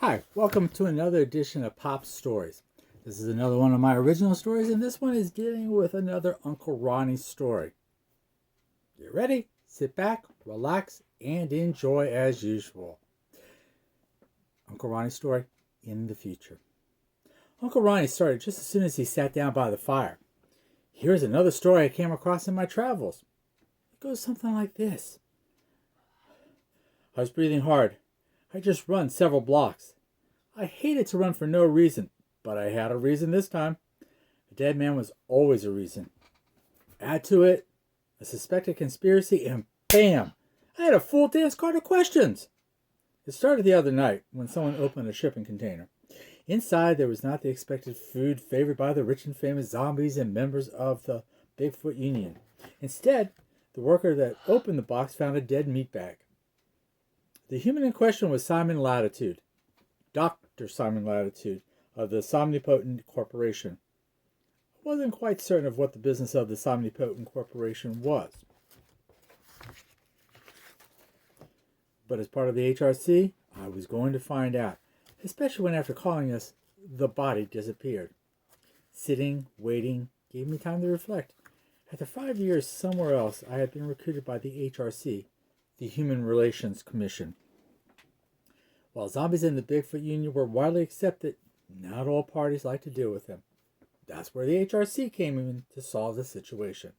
Hi, welcome to another edition of Pop Stories. This is another one of my original stories, and this one is dealing with another Uncle Ronnie story. You ready? Sit back, relax, and enjoy as usual. Uncle Ronnie's story in the future. Uncle Ronnie started just as soon as he sat down by the fire. Here's another story I came across in my travels. It goes something like this. I was breathing hard. I just run several blocks. I hated to run for no reason, but I had a reason this time. A dead man was always a reason. Add to it a suspected conspiracy, and bam! I had a full dance card of questions. It started the other night when someone opened a shipping container. Inside, there was not the expected food favored by the rich and famous zombies and members of the Bigfoot Union. Instead, the worker that opened the box found a dead meat bag. The human in question was Simon Latitude, Dr. Simon Latitude of the Somnipotent Corporation. I wasn't quite certain of what the business of the Somnipotent Corporation was. But as part of the HRC, I was going to find out, especially when after calling us, the body disappeared. Sitting, waiting, gave me time to reflect. After 5 years somewhere else, I had been recruited by the HRC, the Human Relations Commission. While zombies in the Bigfoot Union were widely accepted, not all parties liked to deal with them. That's where the HRC came in to solve the situation.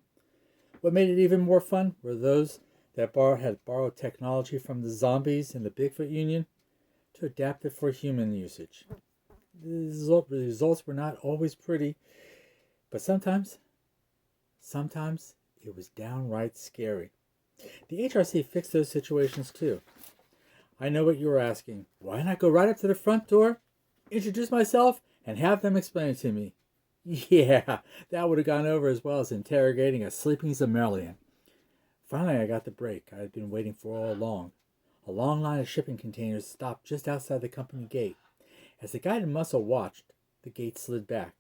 What made it even more fun were those that had borrowed technology from the zombies in the Bigfoot Union to adapt it for human usage. The results were not always pretty, but sometimes it was downright scary. The HRC fixed those situations too. I know what you were asking. Why not go right up to the front door, introduce myself, and have them explain it to me? Yeah, that would have gone over as well as interrogating a sleeping Zamelian. Finally, I got the break I had been waiting for all along. A long line of shipping containers stopped just outside the company gate. As the guided muscle watched, the gate slid back.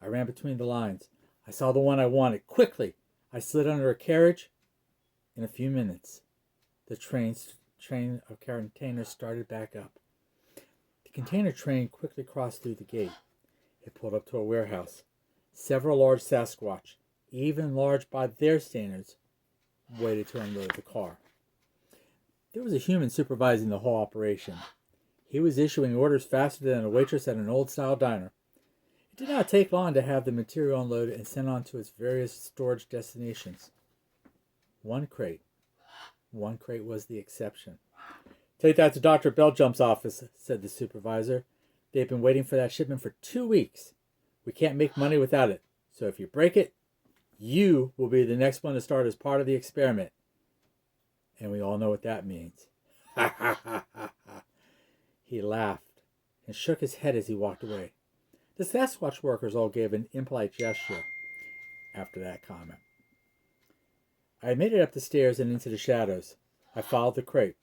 I ran between the lines. I saw the one I wanted. Quickly, I slid under a carriage. In a few minutes, the train of containers started back up. The container train quickly crossed through the gate. It pulled up to a warehouse. Several large Sasquatch, even large by their standards, waited to unload the car. There was a human supervising the whole operation. He was issuing orders faster than a waitress at an old-style diner. It did not take long to have the material unloaded and sent on to its various storage destinations. One crate was the exception. Take that to Dr. Beljump's office, said the supervisor. They've been waiting for that shipment for 2 weeks. We can't make money without it. So if you break it, you will be the next one to start as part of the experiment. And we all know what that means. Ha ha ha ha ha. He laughed and shook his head as he walked away. The Sasquatch workers all gave an impolite gesture after that comment. I made it up the stairs and into the shadows. I followed the crate.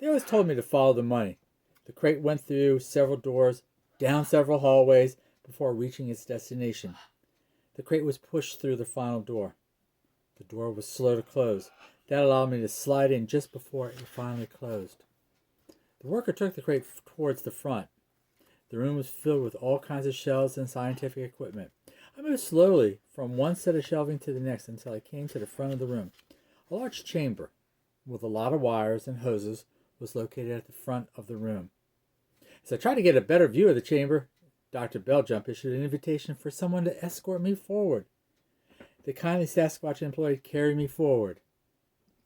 They always told me to follow the money. The crate went through several doors, down several hallways, before reaching its destination. The crate was pushed through the final door. The door was slow to close. That allowed me to slide in just before it finally closed. The worker took the crate towards the front. The room was filled with all kinds of shelves and scientific equipment. I moved slowly from one set of shelving to the next until I came to the front of the room. A large chamber with a lot of wires and hoses was located at the front of the room. As I tried to get a better view of the chamber, Dr. Beljump issued an invitation for someone to escort me forward. The kindly Sasquatch employee carried me forward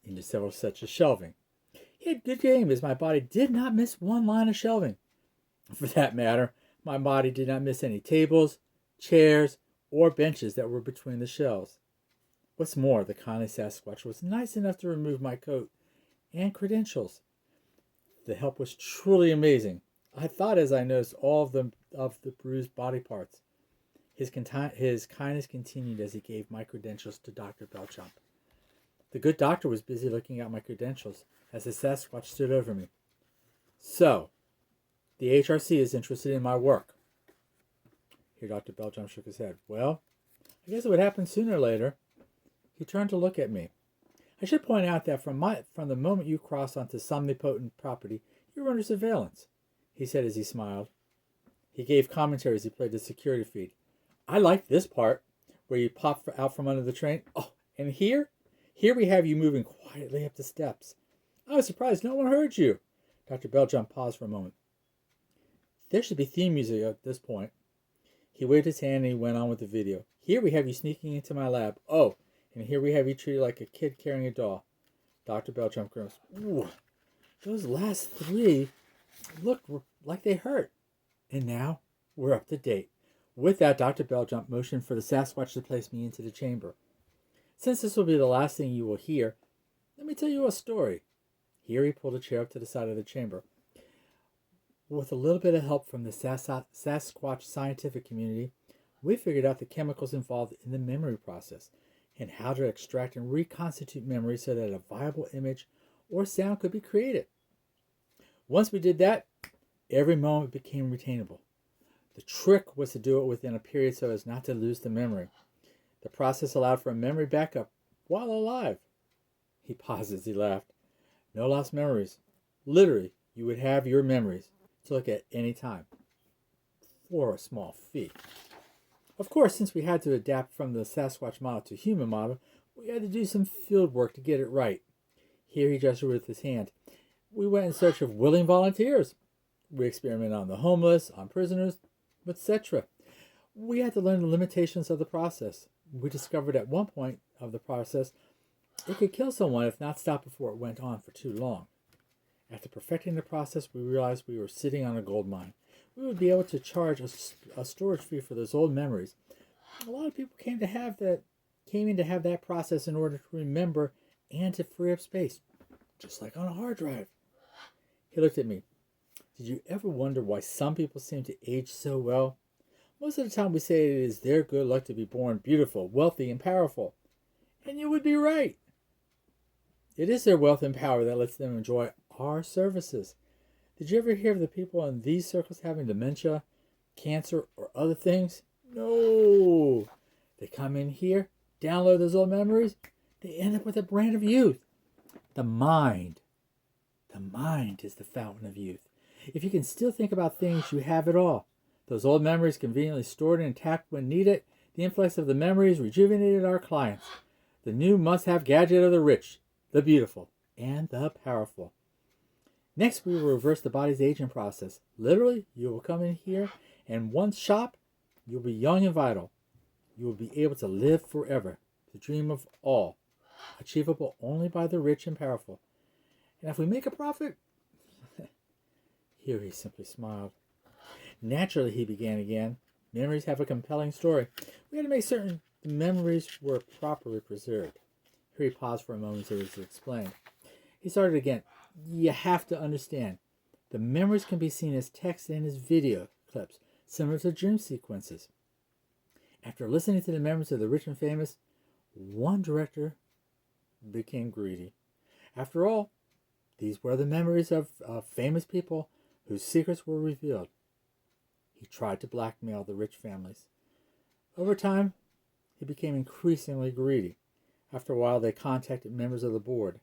into several sets of shelving. He had good aim as my body did not miss one line of shelving. For that matter, my body did not miss any tables, chairs, or benches that were between the shelves. What's more, the kindly Sasquatch was nice enough to remove my coat and credentials. The help was truly amazing. I thought as I noticed all of the bruised body parts. His kindness continued as he gave my credentials to Dr. Belchump. The good doctor was busy looking at my credentials as the Sasquatch stood over me. So, the HRC is interested in my work. Here Dr. Belgium shook his head. Well, I guess it would happen sooner or later. He turned to look at me. I should point out that from the moment you crossed onto Somnipotent property, you were under surveillance. he said as he smiled. He gave commentary as he played the security feed. I liked this part, where you pop out from under the train. Oh, and here we have you moving quietly up the steps. I was surprised no one heard you. Dr. Belljump paused for a moment. There should be theme music at this point. He waved his hand and he went on with the video. Here we have you sneaking into my lab. Oh, and here we have you treated like a kid carrying a doll. Dr. Belljump grimaced. Ooh, those last three looked like they hurt. And now we're up to date. With that, Dr. Belljump motioned for the Sasquatch to place me into the chamber. Since this will be the last thing you will hear, let me tell you a story. Here he pulled a chair up to the side of the chamber. With a little bit of help from the Sasquatch scientific community, we figured out the chemicals involved in the memory process and how to extract and reconstitute memory so that a viable image or sound could be created. Once we did that, every moment became retainable. The trick was to do it within a period so as not to lose the memory. The process allowed for a memory backup while alive. He paused as he laughed. No lost memories. Literally, you would have your memories to look at any time for a small fee. Of course, since we had to adapt from the Sasquatch model to human model, we had to do some field work to get it right. Here he gestured with his hand. We went in search of willing volunteers. We experimented on the homeless, on prisoners, etc. We had to learn the limitations of the process. We discovered at one point of the process it could kill someone if not stopped before it went on for too long. After perfecting the process, we realized we were sitting on a gold mine. We would be able to charge a storage fee for those old memories. A lot of people came in to have that process in order to remember and to free up space, just like on a hard drive. He looked at me. Did you ever wonder why some people seem to age so well? Most of the time we say it is their good luck to be born beautiful, wealthy, and powerful. And you would be right. It is their wealth and power that lets them enjoy our services. Did you ever hear of the people in these circles having dementia, cancer, or other things? No. They come in here, download those old memories, they end up with a brand of youth. The mind is the fountain of youth. If you can still think about things, you have it all. Those old memories conveniently stored and intact when needed. The influx of the memories rejuvenated our clients. The new must-have gadget of the rich, the beautiful, and the powerful. Next, we will reverse the body's aging process. Literally, you will come in here, and once shop, you'll be young and vital. You will be able to live forever, the dream of all, achievable only by the rich and powerful. And if we make a profit, here he simply smiled. Naturally, he began again. Memories have a compelling story. We had to make certain the memories were properly preserved. Here he paused for a moment so he was explained. He started again. You have to understand. The memories can be seen as text and as video clips, similar to dream sequences. After listening to the memories of the rich and famous, one director became greedy. After all, these were the memories of famous people whose secrets were revealed. He tried to blackmail the rich families. Over time, he became increasingly greedy. After a while, they contacted members of the board.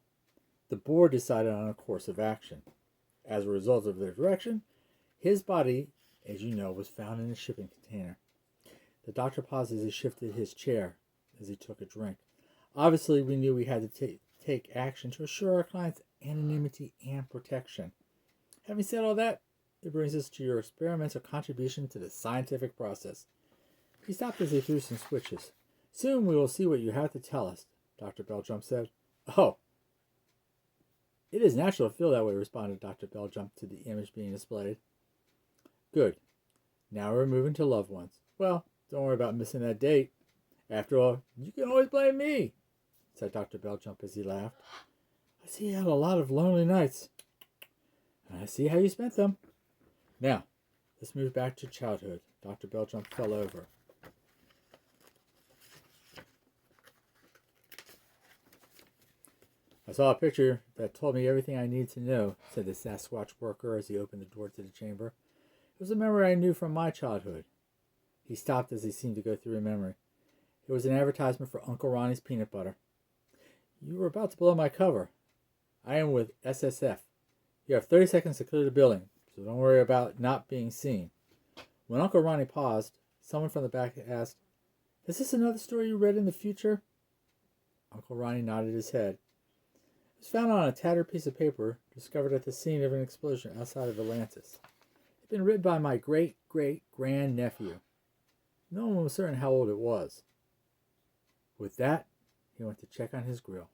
The board decided on a course of action. As a result of their direction, his body, as you know, was found in a shipping container. The doctor paused as he shifted his chair as he took a drink. Obviously, we knew we had to take action to assure our clients' anonymity and protection. Having said all that, it brings us to your experimental contribution to the scientific process. He stopped as he threw some switches. Soon we will see what you have to tell us, Dr. Belljump said. Oh, it is natural to feel that way, responded Dr. Belljump to the image being displayed. Good. Now we're moving to loved ones. Well, don't worry about missing that date. After all, you can always blame me, said Dr. Belljump as he laughed. I see you had a lot of lonely nights. And I see how you spent them. Now, let's move back to childhood. Dr. Belljump fell over. I saw a picture that told me everything I needed to know, said the Sasquatch worker as he opened the door to the chamber. It was a memory I knew from my childhood. He stopped as he seemed to go through a memory. It was an advertisement for Uncle Ronnie's peanut butter. You were about to blow my cover. I am with SSF. You have 30 seconds to clear the building, so don't worry about not being seen. When Uncle Ronnie paused, someone from the back asked, "Is this another story you read in the future?" Uncle Ronnie nodded his head. It was found on a tattered piece of paper discovered at the scene of an explosion outside of Atlantis. It had been written by my great-great-grand-nephew. No one was certain how old it was. With that, he went to check on his grill.